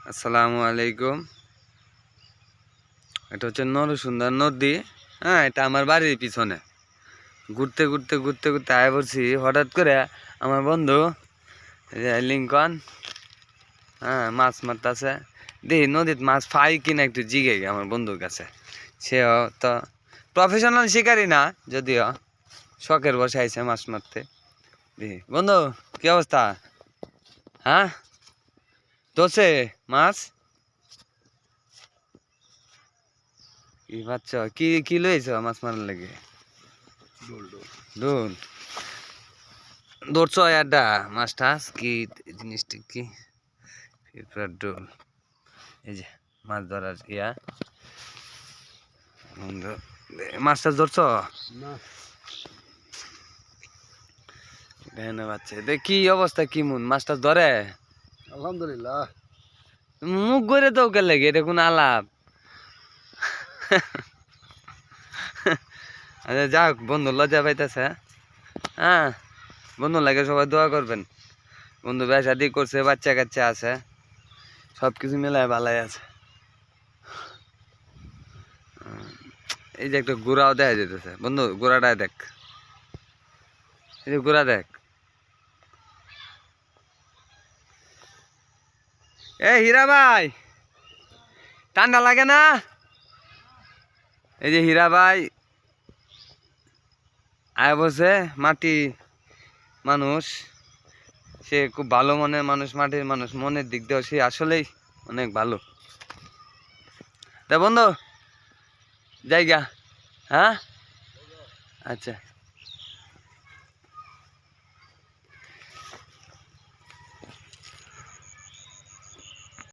আসসালামু আলাইকুম। এটা হচ্ছে নরসুন্দর নদী। হ্যাঁ, এটা আমার বাড়ির পিছনে। ঘুরতে ঘুরতে ঘুরতে ঘুরতে আয় পড়ছি, হঠাৎ করে আমার বন্ধু লিঙ্কন মাছ মারতেছে। দেখি নদীত মাছ পাই কিনা একটু জিগে গে আমার বন্ধুর কাছে। সেও তো প্রফেশনাল শিকারি না, যদিও শখের বসে আইছে মাছ মারতে। দেখি বন্ধু, কি অবস্থা? হ্যাঁ, ধরছে মাছ? কি পাচ্ছ? কি কি লইছ মাছ মারার লাগে? দোল ধরছ একটা মাছ টাছ কি জিনিসটা কি? ডোল, এই যে মাছ ধরার ইয়া। মাছ টাছ ধরছ? বাচ্চা কি অবস্থা, কি মন মাছ টাছ ধরে? আলহামদুলিল্লাহ। মুখ করে তো ওকে লাগে, এটা কোন আলাপ? আচ্ছা যাক, বন্ধু লজ্জা পাইতেছে। হ্যাঁ, বন্ধু লাগে সবাই দোয়া করবেন। বন্ধু বিয়ে শাদি করছে, বাচ্চা কাচ্চা আছে, সবকিছু মিলায় ভালাই আছে। এই যে একটা গোড়াও দেখা যেতেছে বন্ধু, গোড়াটায় দেখ, এই যে গোড়া দেখ। এ হীরা ভাই, ঠান্ডা লাগে না? এই যে হীরা ভাই আয় বসে, মাটি মানুষ, সে খুব ভালো মনের মানুষ, মাটির মানুষ, মনের দিক দিয়েও সে আসলেই অনেক ভালো। তা বন্ধু জায়গা, হ্যাঁ আচ্ছা।